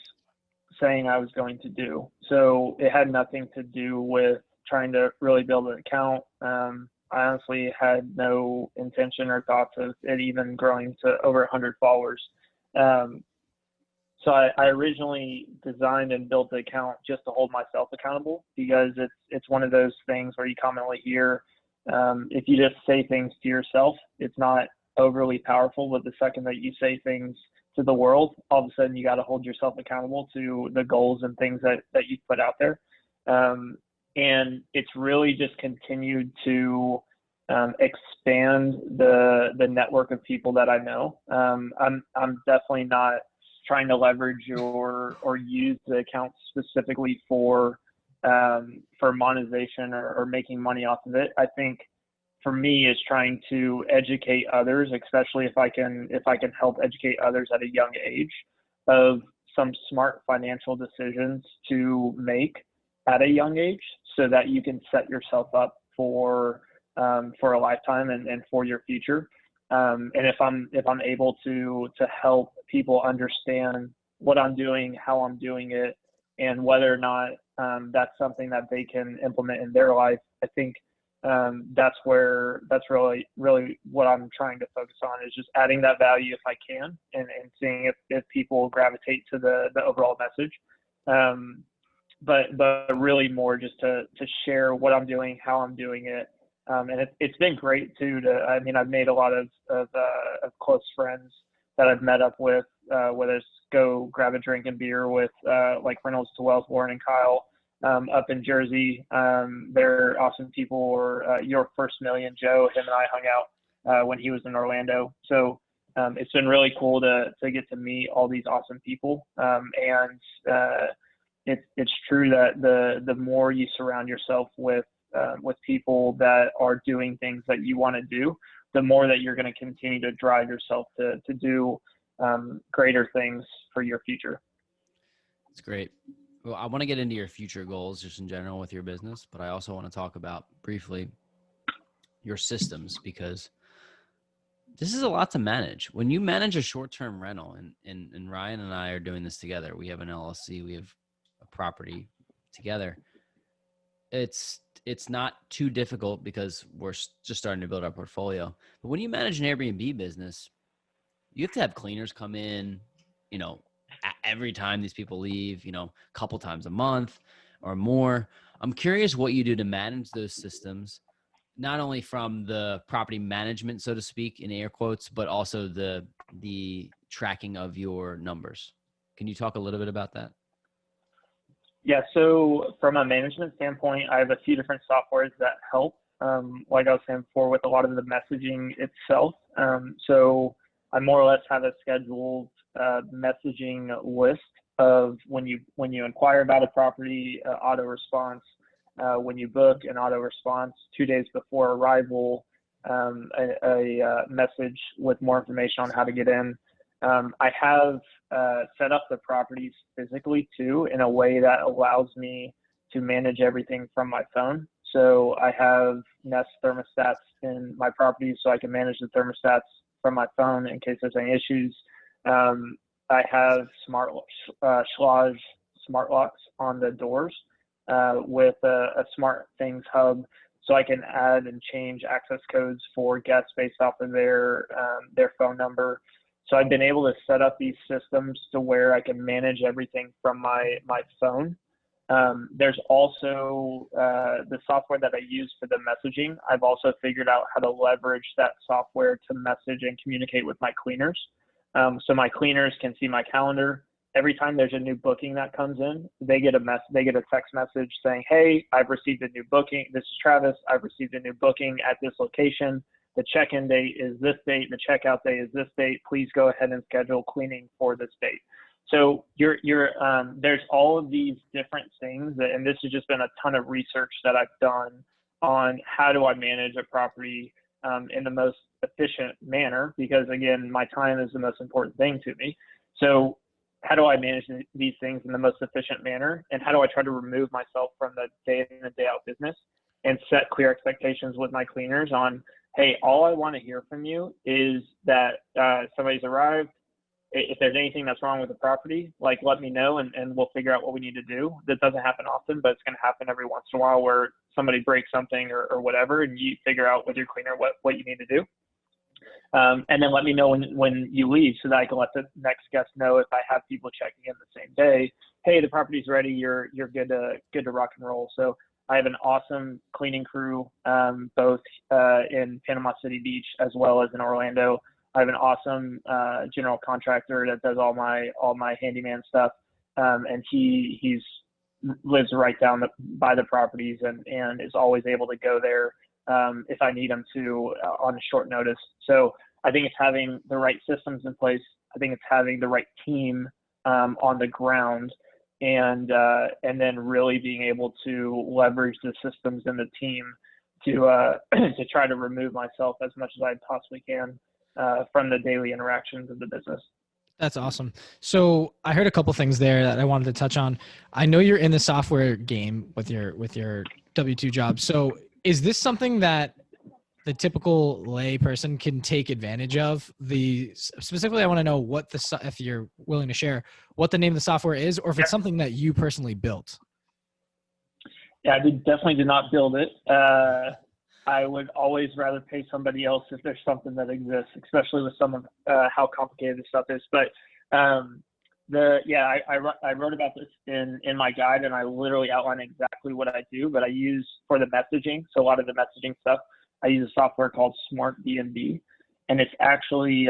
saying I was going to do. So it had nothing to do with trying to really build an account. I honestly had no intention or thoughts of it even growing to over 100 followers. So I originally designed and built the account just to hold myself accountable, because it's one of those things where you commonly hear, if you just say things to yourself, it's not overly powerful, but the second that you say things to the world, all of a sudden you got to hold yourself accountable to the goals and things that you put out there. And it's really just continued to expand the network of people that I know. I'm definitely not trying to leverage or use the account specifically for monetization or making money off of it. I think for me is trying to educate others, especially if I can help educate others at a young age, of some smart financial decisions to make at a young age, so that you can set yourself up for a lifetime and for your future. And if I'm able to help people understand what I'm doing, how I'm doing it, and whether or not that's something that they can implement in their life, I think that's really what I'm trying to focus on, is just adding that value if I can, and seeing if people gravitate to the overall message. But really more just to share what I'm doing, how I'm doing it. And it's been great too. I've made a lot of close friends that I've met up with, whether it's go grab a drink and beer with, like Reynolds to Wells, Warren and Kyle, up in Jersey. They're awesome people. Or Your First Million, Joe, him and I hung out when he was in Orlando. So it's been really cool to get to meet all these awesome people. And it's true that the more you surround yourself with people that are doing things that you want to do, the more that you're going to continue to drive yourself to do greater things for your future. That's great. Well, I want to get into your future goals just in general with your business, but I also want to talk about briefly your systems, because this is a lot to manage. When you manage a short-term rental, and Ryan and I are doing this together, we have an LLC, we have a property together. It's not too difficult because we're just starting to build our portfolio. But when you manage an Airbnb business, you have to have cleaners come in, every time these people leave, a couple times a month or more. I'm curious what you do to manage those systems, not only from the property management, so to speak, in air quotes, but also the tracking of your numbers. Can you talk a little bit about that? Yeah, so from a management standpoint, I have a few different softwares that help, like I was saying before, with a lot of the messaging itself. So I more or less have a scheduled messaging list of when you inquire about a property, auto response, when you book, an auto response, 2 days before arrival, a message with more information on how to get in. I have set up the properties physically too in a way that allows me to manage everything from my phone. So I have Nest thermostats in my properties so I can manage the thermostats from my phone in case there's any issues. I have smart locks on the doors with a Smart Things hub, so I can add and change access codes for guests based off of their phone number. So I've been able to set up these systems to where I can manage everything from my phone. There's also the software that I use for the messaging. I've also figured out how to leverage that software to message and communicate with my cleaners. So my cleaners can see my calendar. Every time there's a new booking that comes in, they get a text message saying, "Hey, I've received a new booking. This is Travis. I've received a new booking at this location. The check-in date is this date. The checkout date is this date. Please go ahead and schedule cleaning for this date." So there's all of these different things, and this has just been a ton of research that I've done on how do I manage a property in the most efficient manner, because again, my time is the most important thing to me. So how do I manage these things in the most efficient manner, and how do I try to remove myself from the day in and day out business and set clear expectations with my cleaners on, hey, all I want to hear from you is that somebody's arrived. If there's anything that's wrong with the property, like, let me know, and we'll figure out what we need to do. That doesn't happen often, but it's going to happen every once in a while where somebody breaks something or whatever, and you figure out with your cleaner what you need to do. And then let me know when you leave so that I can let the next guest know, if I have people checking in the same day, hey, the property's ready, you're good to rock and roll. So I have an awesome cleaning crew, both in Panama City Beach as well as in Orlando. I have an awesome general contractor that does all my handyman stuff, and he lives right down by the properties and is always able to go there if I need him to on short notice. So I think it's having the right systems in place. I think it's having the right team on the ground, and then really being able to leverage the systems and the team to try to remove myself as much as I possibly can from the daily interactions of the business. That's awesome. So I heard a couple things there that I wanted to touch on. I know you're in the software game with your W-2 job. So is this something that the typical lay person can take advantage of? Specifically, I want to know if you're willing to share what the name of the software is, or if it's something that you personally built. Yeah, I definitely did not build it. I would always rather pay somebody else if there's something that exists, especially with some of how complicated this stuff is. But I wrote about this in my guide, and I literally outline exactly what I do. But I use for the messaging, so a lot of the messaging stuff, I use a software called Smart B&B, and it's actually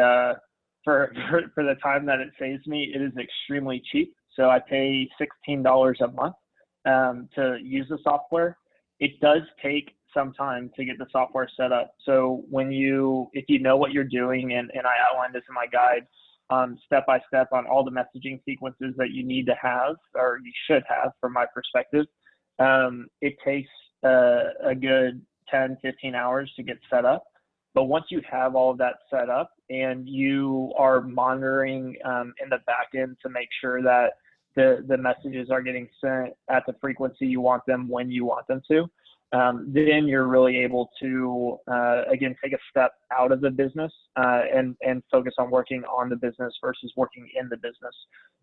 for the time that it saves me, it is extremely cheap. So I pay $16 a month, to use the software. It does take some time to get the software set up. So if you know what you're doing, and I outlined this in my guide, step by step on all the messaging sequences that you need to have, or you should have from my perspective, it takes a good 10, 15 hours to get set up. But once you have all of that set up and you are monitoring in the back end to make sure that the messages are getting sent at the frequency you want them when you want them to, then you're really able to, again, take a step out of the business and focus on working on the business versus working in the business.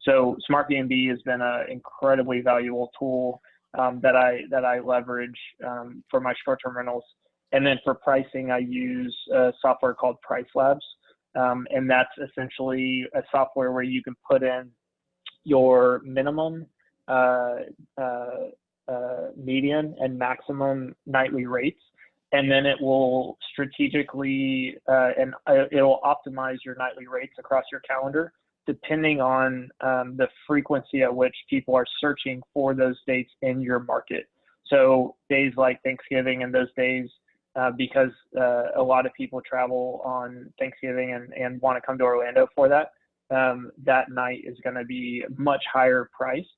So Smart B&B has been an incredibly valuable tool that I leverage for my short-term rentals. And then for pricing, I use a software called Price Labs. And that's essentially a software where you can put in your minimum, median, and maximum nightly rates. And then it will strategically, it will optimize your nightly rates across your calendar, depending on the frequency at which people are searching for those dates in your market. So days like Thanksgiving and those days, because a lot of people travel on Thanksgiving and want to come to Orlando for that, that night is going to be much higher priced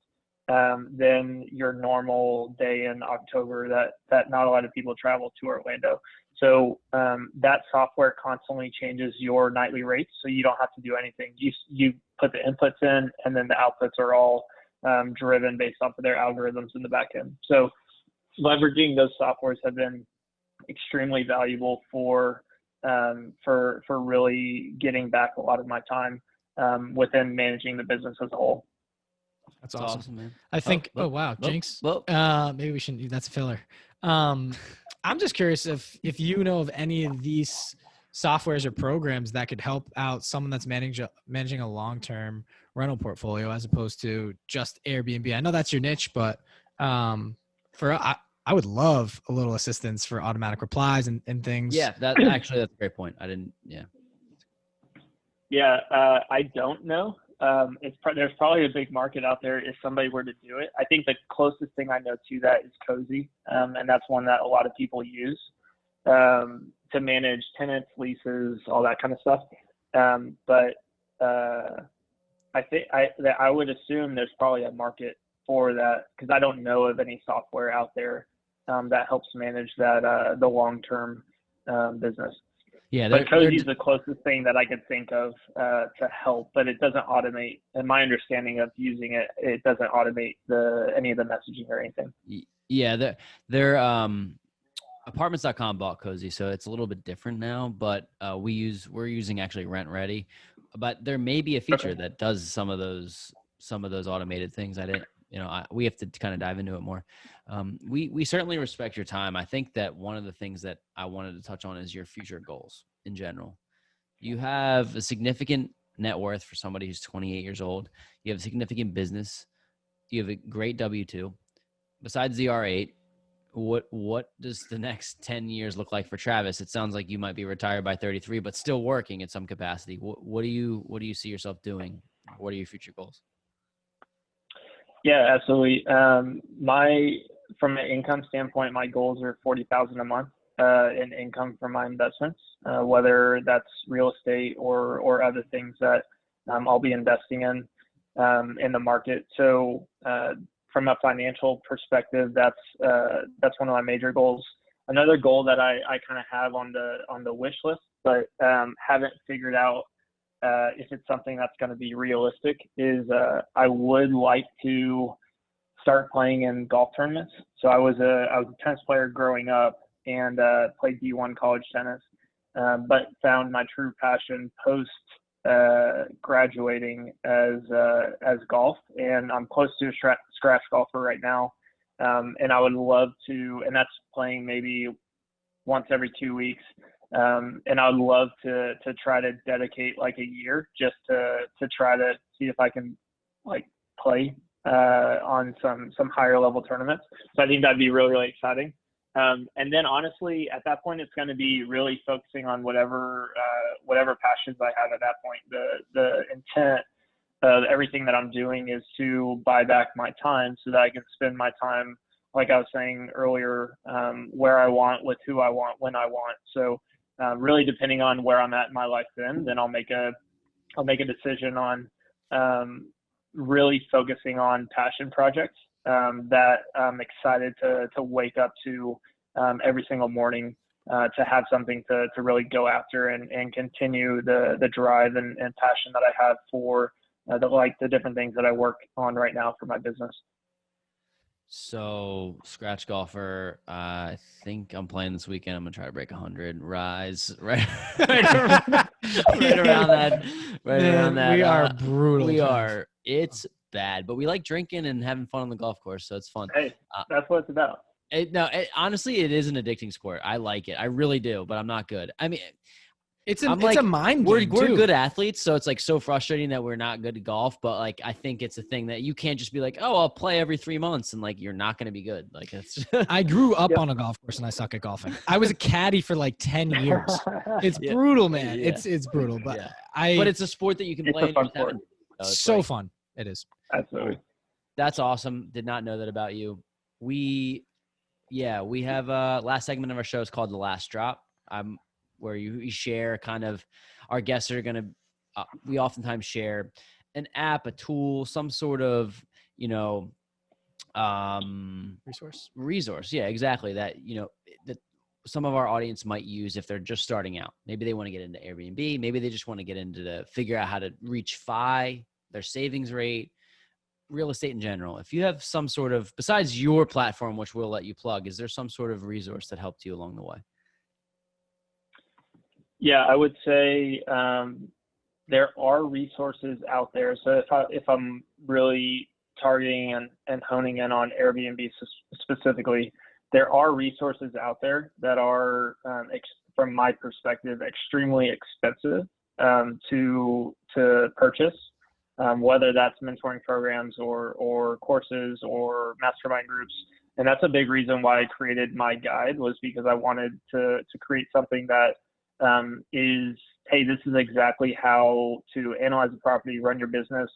than your normal day in October that not a lot of people travel to Orlando. So that software constantly changes your nightly rates, so you don't have to do anything. You put the inputs in, and then the outputs are all driven based off of their algorithms in the back end. So leveraging those softwares have been extremely valuable for really getting back a lot of my time within managing the business as a whole. That's awesome, man. I think. Wow, Jinx. Maybe we shouldn't. That's a filler. I'm just curious if you know of any of these softwares or programs that could help out someone that's managing a long-term rental portfolio as opposed to just Airbnb. I know that's your niche, but I would love a little assistance for automatic replies and things. Yeah, that's a great point. Yeah, I don't know. There's probably a big market out there if somebody were to do it. I think the closest thing I know to that is Cozy, and that's one that a lot of people use to manage tenants, leases, all that kind of stuff. But I would assume there's probably a market for that, because I don't know of any software out there that helps manage that the long-term business. Yeah, but Cozy is the closest thing that I could think of to help, but it doesn't automate. In my understanding of using it, it doesn't automate any of the messaging or anything. Yeah, they're apartments.com bought Cozy, so it's a little bit different now. But we're using actually Rent Ready, but there may be a feature that does some of those automated things. We have to kind of dive into it more. We certainly respect your time. I think that one of the things that I wanted to touch on is your future goals in general. You have a significant net worth for somebody who's 28 years old. You have a significant business. You have a great W-2. Besides the R8, what does the next 10 years look like for Travis? It sounds like you might be retired by 33, but still working in some capacity. What do you see yourself doing? What are your future goals? Yeah, absolutely. From an income standpoint, my goals are $40,000 a month in income from my investments, whether that's real estate or other things that I'll be investing in the market. So from a financial perspective, that's one of my major goals. Another goal that I kind of have on the wish list, but haven't figured out if it's something that's going to be realistic, is I would like to start playing in golf tournaments. So I was a tennis player growing up and played D1 college tennis, but found my true passion post graduating as golf, and I'm close to a scratch golfer right now, and I would love to, and that's playing maybe once every 2 weeks. And I would love to try to dedicate like a year just to try to see if I can like play on some higher level tournaments. So I think that'd be really, really exciting. And then honestly, at that point, it's going to be really focusing on whatever passions I have at that point. The intent everything that I'm doing is to buy back my time so that I can spend my time, like I was saying earlier, where I want, with who I want, when I want. So really depending on where I'm at in my life then I'll make a decision on really focusing on passion projects that I'm excited to wake up to every single morning, to have something to really go after and continue the drive and passion that I have for the different things that I work on right now for my business. So, scratch golfer, I think I'm playing this weekend. I'm gonna try to break 100. Rise right, right around that. Right Man, around that. we are brutal. We Trav. are. It's bad, but we like drinking and having fun on the golf course, so it's fun. Hey, that's what it's about. Honestly, it is an addicting sport. I like it. I really do, but I'm not good. I mean, It's a mind game we're too. good athletes, so it's like so frustrating that we're not good at golf. But like, I think it's a thing that you can't just be like, oh, I'll play every 3 months, and like you're not going to be good. Like it's. I grew up on a golf course and I suck at golfing. I was a caddy for like 10 years. It's brutal, man. Yeah. It's brutal, but But it's a sport that you can play. It's a fun sport. So fun. It is. Absolutely. That's awesome. Did not know that about you. We have last segment of our show is called The Last Drop. Where you share kind of, our guests are going to, we oftentimes share an app, a tool, some sort of, resource. Yeah, exactly. That, that some of our audience might use if they're just starting out. Maybe they want to get into Airbnb. Maybe they just want to get into figure out how to reach FI, their savings rate, real estate in general. If you have some sort of, besides your platform, which we'll let you plug, is there some sort of resource that helped you along the way? Yeah, I would say there are resources out there. So if I'm really targeting and honing in on Airbnb specifically, there are resources out there that are, from my perspective, extremely expensive to purchase, whether that's mentoring programs or courses or mastermind groups. And that's a big reason why I created my guide, was because I wanted to create something that is, hey, this is exactly how to analyze a property, run your business,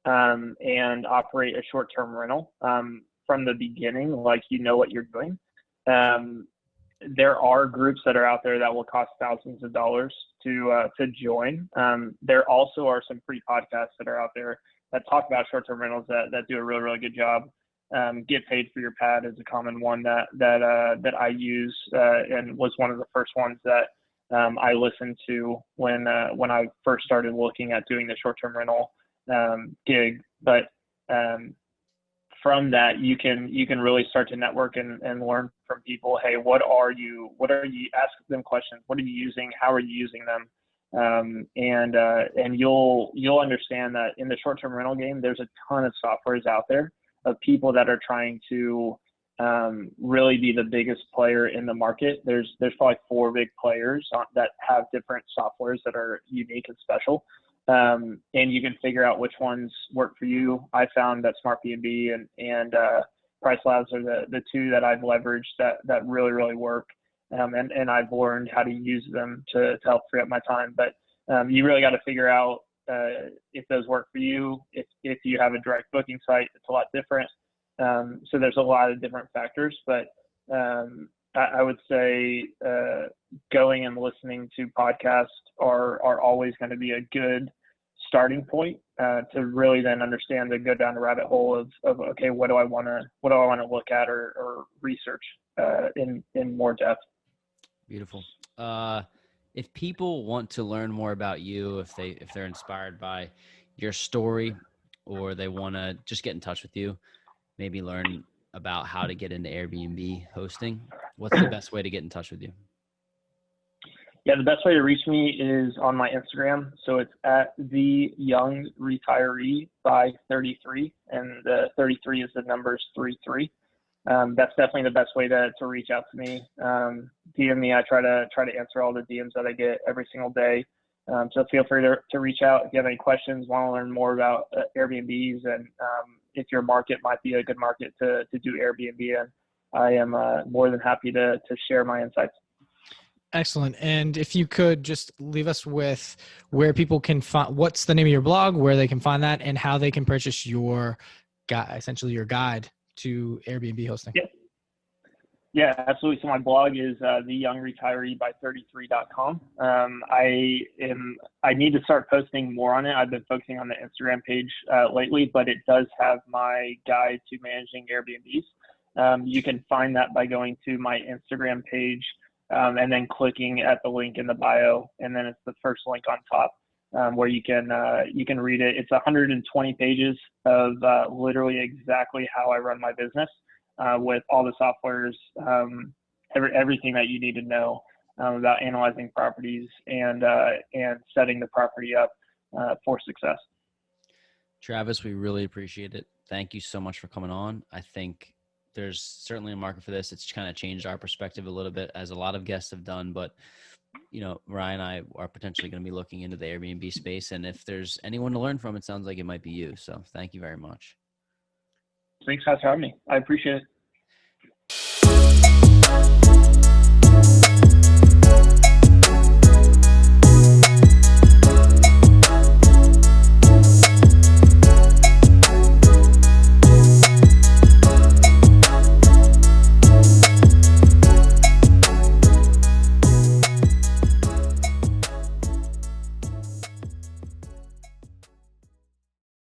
and operate a short-term rental from the beginning, like you know what you're doing. There are groups that are out there that will cost thousands of dollars to join. There also are some free podcasts that are out there that talk about short-term rentals that do a really, really good job. Get Paid for Your Pad is a common one that I use and was one of the first ones that I listened to when I first started looking at doing the short-term rental gig. But from that, you can really start to network and learn from people. Hey, what are you? Ask them questions. What are you using? How are you using them? And you'll understand that in the short-term rental game, there's a ton of softwares out there of people that are trying to really be the biggest player in the market. There's probably 4 big players that have different softwares that are unique and special. And you can figure out which ones work for you. I found that SmartBnB and Price Labs are the 2 that I've leveraged that really, really work. And I've learned how to use them to help free up my time. But you really got to figure out if those work for you. If you have a direct booking site, it's a lot different. So there's a lot of different factors, but I would say going and listening to podcasts are always going to be a good starting point to really then understand, to go down the rabbit hole of okay, what do I want to look at or research in more depth. Beautiful. If people want to learn more about you, if they're inspired by your story, or they want to just get in touch with you, maybe learn about how to get into Airbnb hosting, what's the best way to get in touch with you? Yeah, the best way to reach me is on my Instagram. So it's at the Young Retiree by 33, and the 33 is the numbers 33. That's definitely the best way to reach out to me. DM me. I try to answer all the DMs that I get every single day. So feel free to reach out if you have any questions, want to learn more about Airbnbs, and if your market might be a good market to do Airbnb in. I am more than happy to share my insights. Excellent. And if you could just leave us with where people can find, what's the name of your blog, where they can find that, and how they can purchase your guide, essentially your guide to Airbnb hosting. Yeah, yeah, absolutely. So my blog is the Young Retiree by 33.com. I need to start posting more on it. I've been focusing on the Instagram page lately, but it does have my guide to managing Airbnbs. You can find that by going to my Instagram page and then clicking at the link in the bio, and then it's the first link on top where you can read it. It's 120 pages of literally exactly how I run my business with all the softwares, everything that you need to know about analyzing properties and setting the property up for success. Travis, we really appreciate it. Thank you so much for coming on. I think there's certainly a market for this. It's kind of changed our perspective a little bit, as a lot of guests have done, but Ryan and I are potentially going to be looking into the Airbnb space. And if there's anyone to learn from, it sounds like it might be you. So thank you very much. Thanks for having me. I appreciate it.